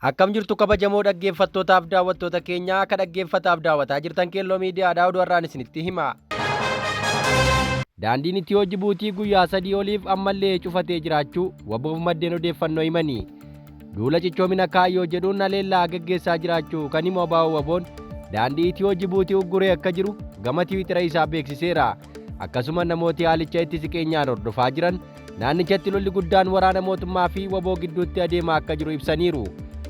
Akkam jirtu kabajamoo dhaggeeffattootaaf daawwattoota keenyaa akka dhaggeeffataaf daawwataa jirtan Keelloo Miidiyaadhaa oduu har'aan isinitti hima. Daandiin Itiyoo Jibuutii guyyaa 3 oliif ammallee cufatee jiraachuu waboof maddeen odeeffannoo himanii. Duula cichoomina kaayyoo jedhuun haleellaa gaggeessaa jiraachuu kan himu ABO waboon daandii Itiyoo Jibuutii ugguree akka jiru gama tiwiitira isaa beeksiseera. Akkasuma namooti haalicha itti siqeenyaan hordofaa jiran naannichatti lolli guddaan waraana mootummaa fi waboo gidduutti adeemaa akka jiru ibsaniiru.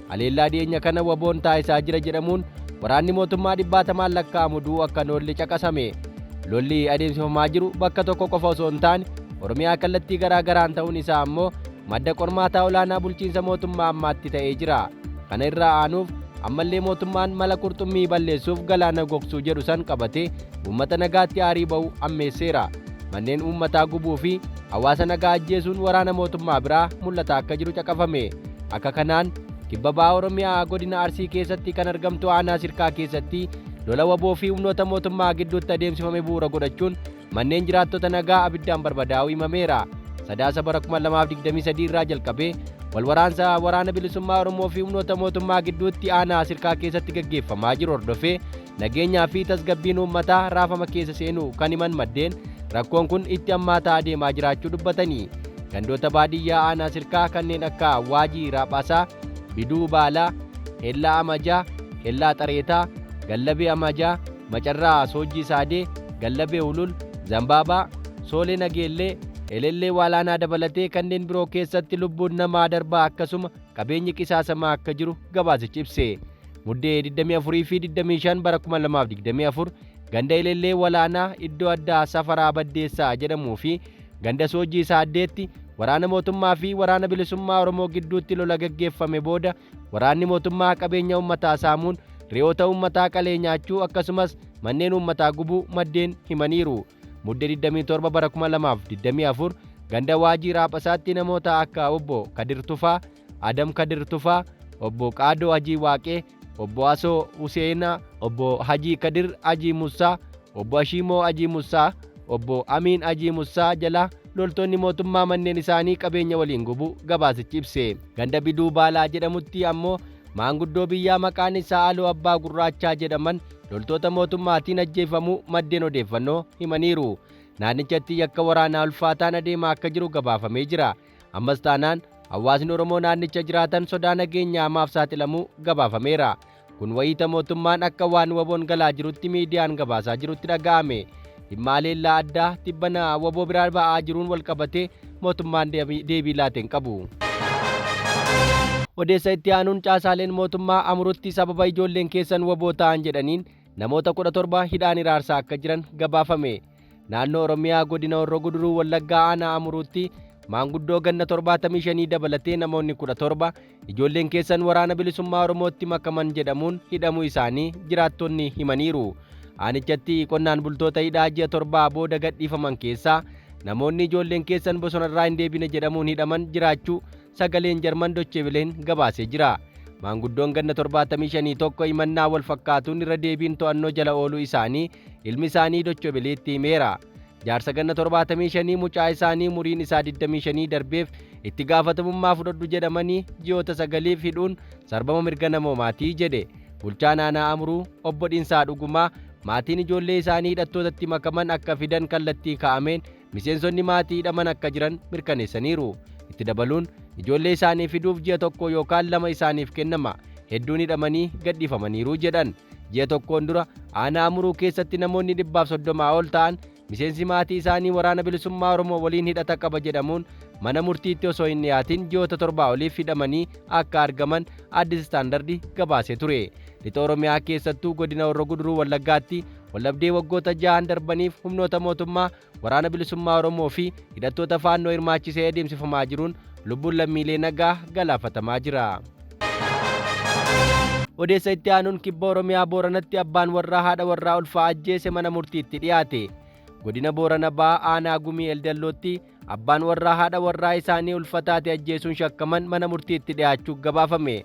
Haleellaa dhiyeenya kana waboon taasisaa jira jedhamuun waraanni mootummaa 100 lakkaa'amu du'uu akka lolli caqasame. Lolli adeemsifamaa jiru bakka tokko qofa osoo hin taane Oromiyaa kallattii garaa garaan ta'uun isaa ammoo madda qormaataa olaanaa bulchiinsa mootummaa ammaatti ta'ee jira. Kana irraa aanuuf ammallee mootummaan mala qurxummii balleessuuf galaana gogsuu jedhu san qabatee uummata nagaatti aarii ba'u ammeesseera. Manneen uummataa gubuu fi hawaasa nagaa ajjeesuun waraana mootummaa biraa mul'ata akka jiru caqafame. Akka kanaan kibba bahaa Oromiyaa godina Arsii keessatti kan argamtu aanaa Sirkaa keessatti lola waboo fi humnoota mootummaa gidduutti adeemsifame bu'uura godhachuun manneen jiraattota nagaa abiddaan barbadaa'uu himameera. Sadaasa bara 2023 irraa jalqabee walwaraansa waraana bilisummaa Oromoo fi humnoota mootummaa gidduutti aanaa Sirkaa keessatti gaggeeffamaa jiru hordofee nageenyaa fi tasgabbiin uummataa raafama keessa seenuu kan himan maddeen rakkoon kun itti hammaataa adeemaa jiraachuu dubbatanii. Gandoota baadiyyaa aanaa Sirkaa kanneen akka Waajii Raaphasaa, Biduu Baalaa, Hellaa Amajaa, Hellaa Xareetaa, Gallabee Amajaa, Macarraa Soojjii Saadee, Gallabee Ulul, Zambaabaa, Soolee Nageellee, Elellee Waalaanaa dabalatee kanneen biroo keessatti lubbuun namaa darbaa akkasuma qabeenyi qisaasamaa akka jiru gabaasichi ibse. Muddee 24 fi 25 bara 2024 ganda Elellee Walaanaa iddoo addaa Safaraa Baddeessaa jedhamuu fi ganda Soojjii Saadeetti waraana mootummaa fi waraana bilisummaa Oromoo gidduutti lola gaggeeffame booda waraanni mootummaa qabeenya uummataa saamuun re'oota uummataa qalee nyaachuu akkasumas manneen uummataa gubuu maddeen himaniiru. Muddee 27 bara 2024 ganda Waajii Raaphasaatti namoota akka obbo Kadir Tufaa, Adam Kadir Tufaa, obbo Qaadoo Hajii Waaqee, obbo Asoo Huseenaa, obbo Hajii Kadir Hajii Musaa, obbo Ashiimoo Hajii Musaa, obbo Amiin Hajii Musaa jala loltoonni mootummaa manneen isaanii qabeenya waliin gubuu gabaasichi ibse. Ganda Biduu Baalaa jedhamutti ammoo maanguddoo biyyaa maqaan isaa Aloo Abbaa Gurraachaa jedhaman loltoota mootummaatiin ajjeefamuu maddeen odeeffannoo himaniiru. Naannichatti yakka waraanaa ulfaataan adeemaa akka jiru gabaafamee jira. Ammas taanaan hawaasni Oromoo naannicha jiraatan sodaa nageenyaa hamaaf saaxilamuu gabaafameera. Kun wayita mootummaan akka waan waboon galaa jirutti miidiyaan gabaasaa jirutti dhaga'ame. Dhimma haleellaa addaa tibbana waboo biraa ba'aa jiruun walqabatee mootummaan deebii laate hin qabu. Odeessa itti aanuun caasaaleen mootummaa Amuruutti sababa ijoolleen keessan waboo ta'an jedhaniin namoota 17 hidhaan hiraarsaa akka jiran gabaafame. Naannoo Oromiyaa godina Horroo Guduruu Wallaggaa aanaa Amuruutti maanguddoo ganna 75 dabalatee namoonni 17 ijoolleen keessan waraana bilisummaa Oromootti makaman jedhamuun hidhamuu isaanii jiraattonni himaniiru. Aanichatti qonnaan bultoota hidhaa ji'a 7 booda gadhiifaman keessaa namoonni ijoolleen keessan bosonarraa hin deebine jedhamuun hidhaman jiraachuu sagaleen Jarman Docheeveleen gabaasee jira. Maanguddoon ganna 75 tokko himannaa wal fakkaatuun irra deebiin to'annoo jala ooluu isaanii ilmi isaanii Docheeveleetti himeera. Jaarsa ganna 75 mucaa isaanii umuriin isaa 25 darbeef itti gaafatamummaa fudhadhu jedhamanii ji'oota 9 hidhuun sarbama mirga namoomaatii jedhe. Bulchaan aanaa Amuruu obbo Dhinsaa Dhugumaa maatiin ijoollee isaanii hidhattootatti makaman akka fidan kallattii kaa'ameen miseensonni maatii hidhaman akka jiran mirkaneessaniiru. Itti dabaluun ijoollee isaanii fiduuf ji'a tokko yookaan 2 isaaniif kennama. Hedduun hidhamanii gadhiifamaniiru jedhan. Ji'a tokkoon dura aanaa Amuruu keessatti namoonni 130 ol ta'an miseensi maatii isaanii waraana bilisummaa Oromoo waliin hidhata qaba jedhamuun mana murtiitti osoo hin dhiyaatin ji'oota 7 oliif hidhamanii akka argaman Addis Istaandardi gabaasee ture. Lixa Oromiyaa keessattuu godina Horroo Guduruu Wallaggaatti wallabdee waggoota 6 darbaniif humnoota mootummaa waraana bilisummaa Oromoo fi hidhattoota faannoo hirmaachisee adeemsifamaa jiruun lubbuun lammiilee nagaa galaafatamaa jira. Odeessa itti aanuun kibba Oromiyaa Booranatti abbaan warraa haadha warraa ulfaa ajjeese mana murtiitti dhiyaate. Godina Boorana Bahaa aanaa Gumii Eldallootti abbaan warraa haadha warraa isaanii ulfataate ajjeesuun shakkaman mana murtiitti dhiyaachuuf gabaafame.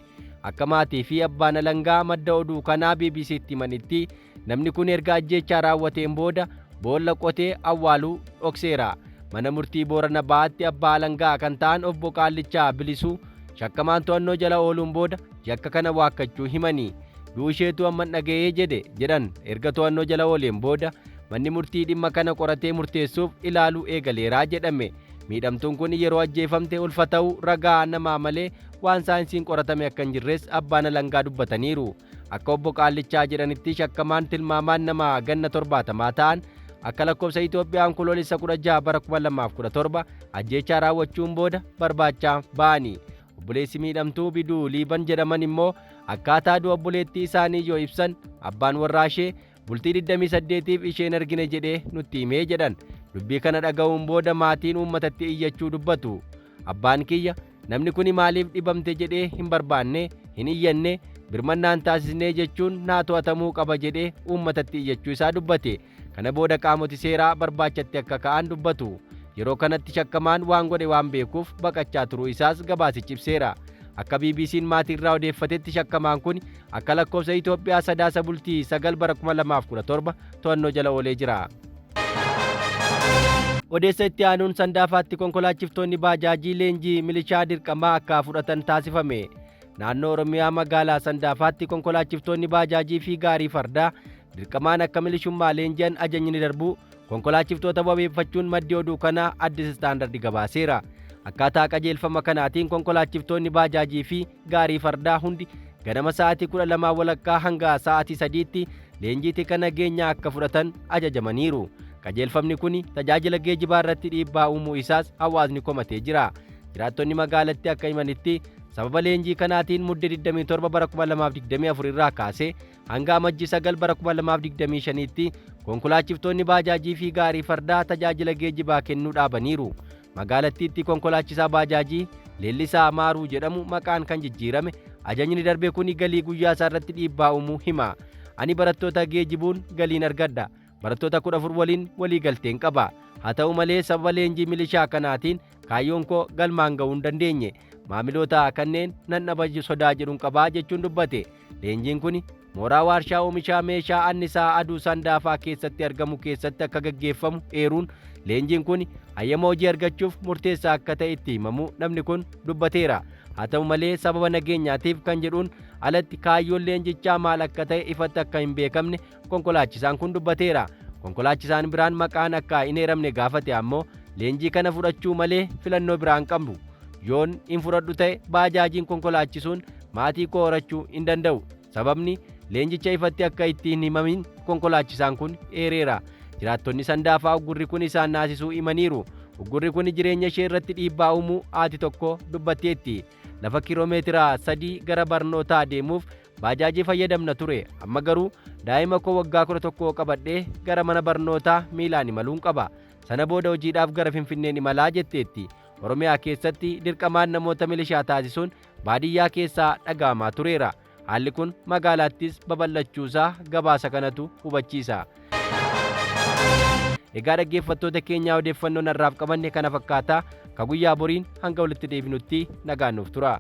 Akka maatii fi abbaan alangaa madda oduu kanaa BBC'tti himanitti namni kun erga ajjeechaa raawwateen booda boolla qotee awwaaluu dhokseera. Mana murtii Boorana Bahaatti abbaa alangaa kan ta'an obbo Qaallichaa Bilisuu Shakkamaan to'annoo jala ooluun booda yakka kana waakkachuu himanii. Duusheetu amma dhaga'ee jedhan erga to'annoo jala ooleen booda manni murtii dhimma kana qoratee murteessuuf ilaaluu eegaleeraa jedhame. Miidhamtuun kun yeroo ajjeefamte ulfa ta'uu ragaa namaa malee waan saayinsiin qoratame akka hin jirres abbaan alangaa dubbataniiru. Akka obbo Qaallichaa jedhanitti shakkamaan tilmaamaan nama ganna 70 ta'an akka lakkoofsa Itoophiyaa onkoloolessa 16 bara 2017 ajjeechaa raawwachuun booda barbaachaa ba'anii. Obboleessi miidhamtuu Biduu Liiban jedhaman immoo akkaataa du'a obboleettii isaanii yoo ibsan abbaan warraa ishee bultii 28tiif isheen argine jedhee nutti himee jedhan. Dubbii kana dhaga'uun booda maatiin uummatatti iyyachuu dubbatu. Abbaan kiyya namni kun maaliif dhibamte jedhee hin barbaanne hin iyyanne birmannaan taasisnee jechuun naa to'atamuu qaba jedhee uummatatti iyyachuu isaa dubbate. Kana booda qaamoti seeraa barbaachatti akka ka'an dubbatu. Yeroo kanatti shakkamaan waan godhe waan beekuuf baqachaa turuu isaas gabaasichi ibseera. Akka BBC'n maatii irraa odeeffatetti shakkamaan kun akka lakkoofsa Itoophiyaa sadaasa bultii 9 bara 2017 to'annoo jala oolee jira. Odeessa itti aanuun Sandaafaatti konkolaachiftonni baajaajii leenjii milishaa dirqamaa akka fudhatan taasifame. Naannoo Oromiyaa magaalaa Sandaafaatti konkolaachiftonni baajaajii fi gaarii fardaa dirqamaan akka milishummaa leenji'an ajajni darbu konkolaachiftota wabeeffachuun maddi oduu kanaa Addis Istaandardi gabaaseera. Akkaataa qajeelfama kanaatiin konkolaachiftonni baajaajii fi gaarii fardaa hundi ganama sa'aatii 12 walakkaa hanga sa'aatii 3tti leenjii kana nageenya akka fudhatan ajajamaniiru. Qajeelfamni kun tajaajila geejibaa irratti dhiibbaa uumuu isaas hawaasni komatee jira. Jiraattonni magaalattii akka himanitti sababa leenjii kanaatiin muddee 27 bara 2024 irraa kaasee hanga amajjii 9 bara 2025tti konkolaachiftonni baajaajii fi gaarii fardaa tajaajila geejibaa kennuu dhaabaniiru. Magaalattiitti konkolaachisaa baajaajii Leellisaa Maaruu jedhamu maqaan kan jijjiirame ajajni darbe kun galii guyyaa isaa irratti dhiibbaa uumuu hima. Ani barattoota geejibuun galiin argadha. Barattoota 14 waliin walii galteen qaba. Haa ta'u malee sababa leenjii milishaa kanaatiin kaayyoon koo galmaan ga'uu hin dandeenye. Maamiloota kanneen nan dhaba sodaa jedhuun qabaa jechuun dubbate. Leenjiin kun mooraa warshaa oomishaa meeshaa annisaa aduu Sandaafaa keessatti argamu keessatti akka gaggeeffamu eeruun leenjiin kun hayyama hojii argachuuf murteessaa akka ta'e itti himamu namni kun dubbateera. Haa ta'u malee sababa nageenyaatiif kan jedhuun alatti kaayyoon leenjichaa maal akka ta'e ifatti akka hin beekamne konkolaachisaan kun dubbateera. Konkolaachisaan biraan maqaan akka hin eeramne gaafate ammoo leenjii kana fudhachuu malee filannoo biraan qabdu. Yoon hin fudhadhu ta'e baajaajiin konkolaachisuun maatii koo horachuu hin danda'u. Sababni leenjicha ifatti akka ittiin himamin konkolaachisaan kun eereera. Jiraattonni Sandaafaa uggurri kun isaan naasisuu himaniiru. Uggurri kun jireenya ishee irratti dhiibbaa uumuu haati tokko dubbatteetti. Lafa kiiloomeetira 3 gara barnootaa deemuuf baajaajii fayyadamna ture. Amma garuu daa'ima koo waggaa 11 qabadhee gara mana barnootaa miilaan imaluun qaba. Sana booda hojiidhaaf gara Finfinneen imalaa jetteetti. Oromiyaa keessatti dirqamaan namoota milishaa taasisuun baadiyyaa keessaa dhaga'amaa tureera. Haalli kun magaalaattis babal'achuusaa gabaasa kanatu hubachiisa. Egaa dhaggeeffattoota keenyaa odeeffannoon har'aaf qabanne kana fakkaata. Ka guyyaa boriin hanga walitti deebinutti nagaan nuuf tura.